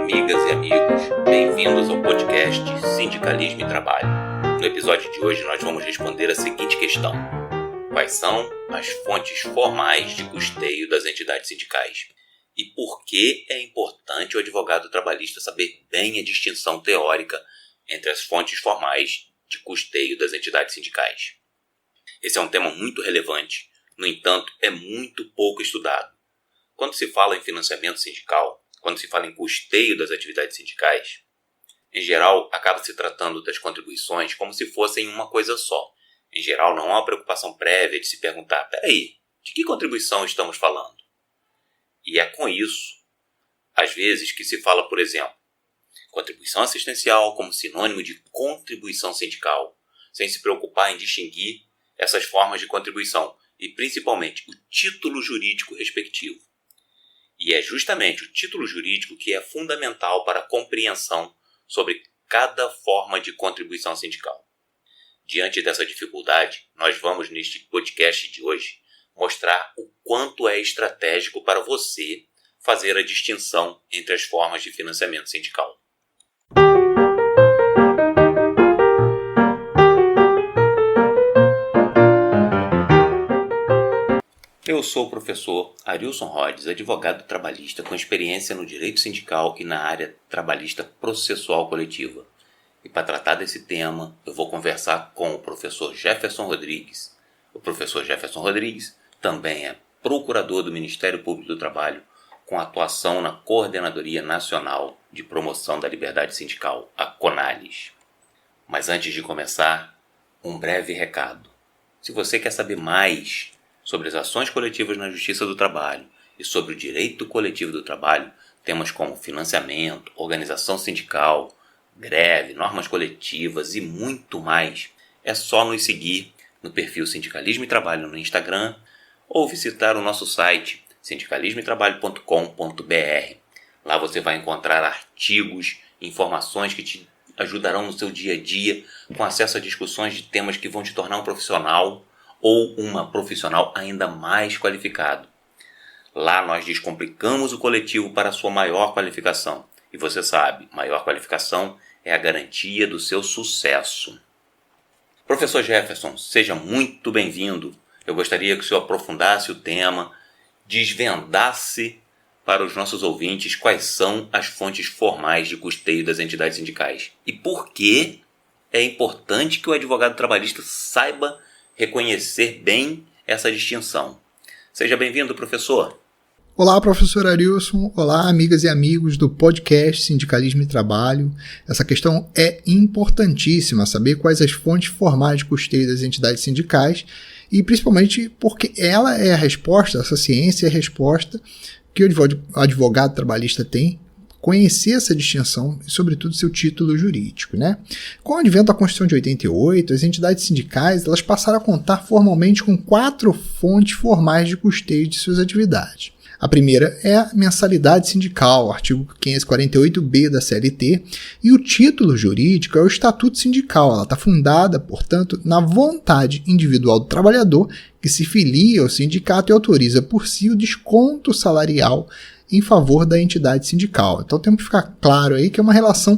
amigas e amigos, bem-vindos ao podcast Sindicalismo e Trabalho. No episódio de hoje nós vamos responder a seguinte questão: quais são as fontes formais de custeio das entidades sindicais? E por que é importante o advogado trabalhista saber bem a distinção teórica entre as fontes formais de custeio das entidades sindicais? Esse é um tema muito relevante, no entanto, é muito pouco estudado. Quando se fala em financiamento sindical, quando se fala em custeio das atividades sindicais, em geral, acaba se tratando das contribuições como se fossem uma coisa só. Em geral, não há uma preocupação prévia de se perguntar, peraí, de que contribuição estamos falando? E é com isso, às vezes, que se fala, por exemplo, contribuição assistencial como sinônimo de contribuição sindical, sem se preocupar em distinguir essas formas de contribuição e, principalmente, o título jurídico respectivo. E é justamente o título jurídico que é fundamental para a compreensão sobre cada forma de contribuição sindical. Diante dessa dificuldade, nós vamos, neste podcast de hoje, mostrar o quanto é estratégico para você fazer a distinção entre as formas de financiamento sindical. Eu sou o professor Arilson Rhodes, advogado trabalhista com experiência no direito sindical e na área trabalhista processual coletiva. E para tratar desse tema, eu vou conversar com o professor Jefferson Rodrigues. O professor Jefferson Rodrigues também é procurador do Ministério Público do Trabalho, com atuação na Coordenadoria Nacional de Promoção da Liberdade Sindical, a CONALES. Mas antes de começar, um breve recado. Se você quer saber mais sobre as ações coletivas na Justiça do Trabalho e sobre o direito coletivo do trabalho, temas como financiamento, organização sindical, greve, normas coletivas e muito mais, é só nos seguir no perfil Sindicalismo e Trabalho no Instagram ou visitar o nosso site sindicalismoetrabalho.com.br. Lá você vai encontrar artigos, informações que te ajudarão no seu dia a dia, com acesso a discussões de temas que vão te tornar um profissional ou uma profissional ainda mais qualificado. Lá nós descomplicamos o coletivo para a sua maior qualificação. E você sabe, maior qualificação é a garantia do seu sucesso. Professor Jefferson, seja muito bem-vindo. Eu gostaria que o senhor aprofundasse o tema, desvendasse para os nossos ouvintes quais são as fontes formais de custeio das entidades sindicais. E por que é importante que o advogado trabalhista saiba reconhecer bem essa distinção. Seja bem-vindo, professor. Olá, professor Arilson. Olá, amigas e amigos do podcast Sindicalismo e Trabalho. Essa questão é importantíssima, saber quais as fontes formais de custeio das entidades sindicais e principalmente porque ela é a resposta, essa ciência é a resposta que o advogado trabalhista tem, conhecer essa distinção e, sobretudo, seu título jurídico, né? Com o advento da Constituição de 88, as entidades sindicais elas passaram a contar formalmente com 4 fontes formais de custeio de suas atividades. A primeira é a mensalidade sindical, artigo 548b da CLT, e o título jurídico é o Estatuto Sindical. Ela está fundada, portanto, na vontade individual do trabalhador que se filia ao sindicato e autoriza por si o desconto salarial em favor da entidade sindical. Então temos que ficar claro aí que é uma relação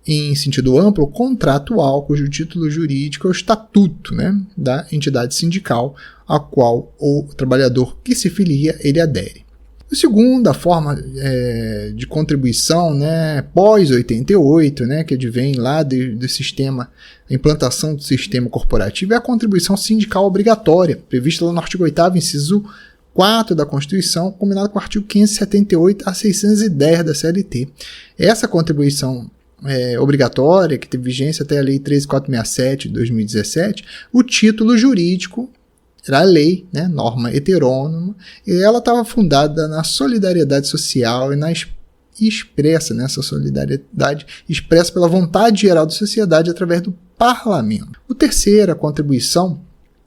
em sentido amplo contratual, cujo título jurídico é o estatuto, né, da entidade sindical a qual o trabalhador que se filia ele adere. A segunda forma de contribuição, né, pós-88, né, que advém lá do sistema, a implantação do sistema corporativo, é a contribuição sindical obrigatória, prevista lá no artigo 8º, inciso 4 da Constituição, combinado com o artigo 578 a 610 da CLT. Essa contribuição obrigatória, que teve vigência até a Lei 13.467 de 2017, o título jurídico era a lei, né, norma heterônoma, e ela estava fundada na solidariedade social e essa solidariedade expressa pela vontade geral da sociedade através do parlamento. O terceiro, a contribuição,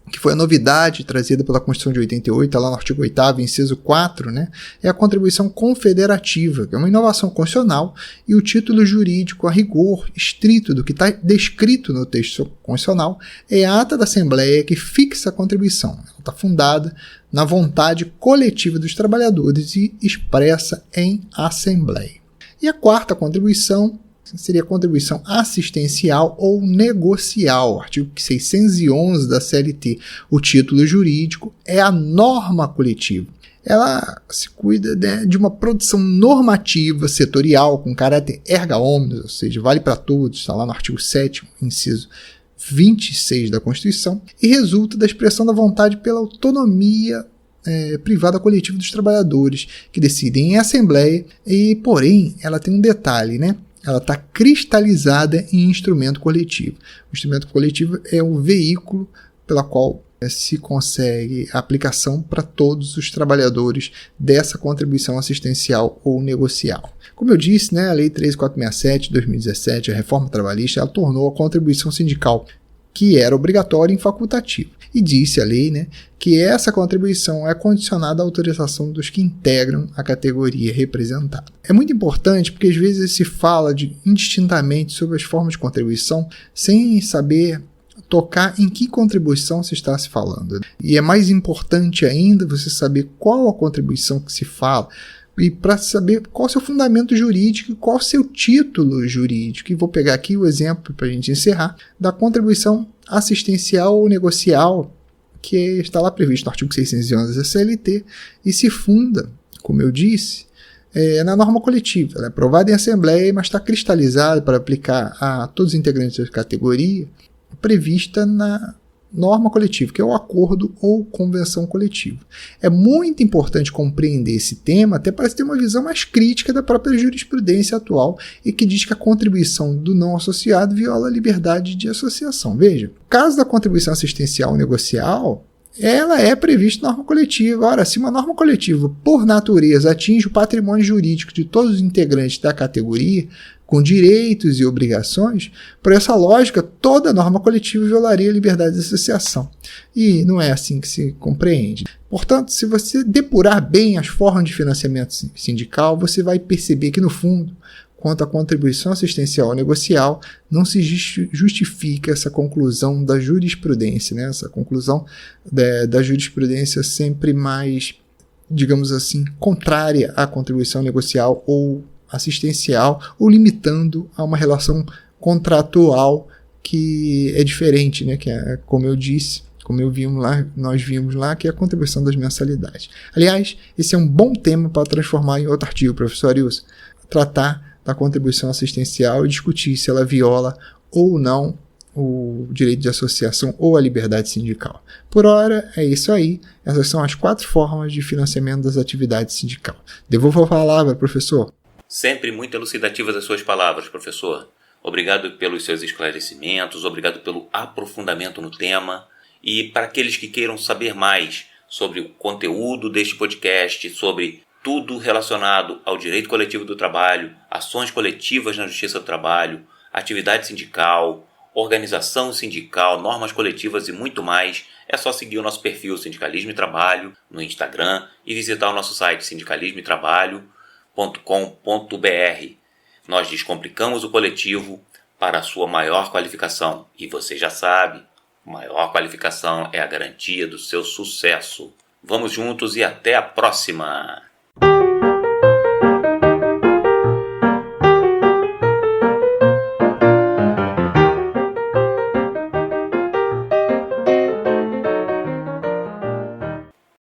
que foi a novidade trazida pela Constituição de 88, lá no artigo 8º, inciso 4, né, é a contribuição confederativa, que é uma inovação constitucional, e o título jurídico a rigor estrito do que está descrito no texto constitucional é a ata da Assembleia que fixa a contribuição. Ela está fundada na vontade coletiva dos trabalhadores e expressa em Assembleia. E a quarta contribuição seria a contribuição assistencial ou negocial, artigo 611 da CLT. O título jurídico é a norma coletiva. Ela se cuida de uma produção normativa setorial com caráter erga omnes, ou seja, vale para todos, está lá no artigo 7º, inciso 26 da Constituição, e resulta da expressão da vontade pela autonomia privada coletiva dos trabalhadores, que decidem em assembleia, e, porém, ela tem um detalhe, Ela está cristalizada em instrumento coletivo. O instrumento coletivo é o veículo pela qual se consegue a aplicação para todos os trabalhadores dessa contribuição assistencial ou negocial. Como eu disse, a Lei 13.467 de 2017, a reforma trabalhista, ela tornou a contribuição sindical, que era obrigatória, em facultativa. E disse a lei que essa contribuição é condicionada à autorização dos que integram a categoria representada. É muito importante porque às vezes se fala indistintamente sobre as formas de contribuição sem saber tocar em que contribuição se está se falando. E é mais importante ainda você saber qual a contribuição que se fala e para saber qual é o seu fundamento jurídico e qual é o seu título jurídico. E vou pegar aqui o exemplo, para a gente encerrar, da contribuição assistencial ou negocial, que está lá previsto no artigo 611 da CLT, e se funda, como eu disse, na norma coletiva. Ela é aprovada em assembleia, mas está cristalizada para aplicar a todos os integrantes da categoria, prevista na norma coletiva, que é o acordo ou convenção coletiva. É muito importante compreender esse tema, até para ter uma visão mais crítica da própria jurisprudência atual e que diz que a contribuição do não associado viola a liberdade de associação. Veja, no caso da contribuição assistencial negocial, ela é prevista na norma coletiva. Ora, se uma norma coletiva, por natureza, atinge o patrimônio jurídico de todos os integrantes da categoria, com direitos e obrigações, por essa lógica, toda norma coletiva violaria a liberdade de associação. E não é assim que se compreende. Portanto, se você depurar bem as formas de financiamento sindical, você vai perceber que, no fundo, quanto à contribuição assistencial ou negocial, não se justifica essa conclusão da jurisprudência, essa conclusão da jurisprudência sempre mais, digamos assim, contrária à contribuição negocial ou assistencial, ou limitando a uma relação contratual que é diferente, que é, como eu disse, nós vimos lá, que é a contribuição das mensalidades. Aliás, esse é um bom tema para transformar em outro artigo, professor Arilson, tratar da contribuição assistencial e discutir se ela viola ou não o direito de associação ou a liberdade sindical. Por hora, é isso aí. Essas são as 4 formas de financiamento das atividades sindicais. Devolvo a palavra, professor. Sempre muito elucidativas as suas palavras, professor. Obrigado pelos seus esclarecimentos, obrigado pelo aprofundamento no tema. E para aqueles que queiram saber mais sobre o conteúdo deste podcast, sobre tudo relacionado ao direito coletivo do trabalho, ações coletivas na justiça do trabalho, atividade sindical, organização sindical, normas coletivas e muito mais, é só seguir o nosso perfil Sindicalismo e Trabalho no Instagram e visitar o nosso site sindicalismoetrabalho.com.br. Nós descomplicamos o coletivo para a sua maior qualificação. E você já sabe, maior qualificação é a garantia do seu sucesso. Vamos juntos e até a próxima!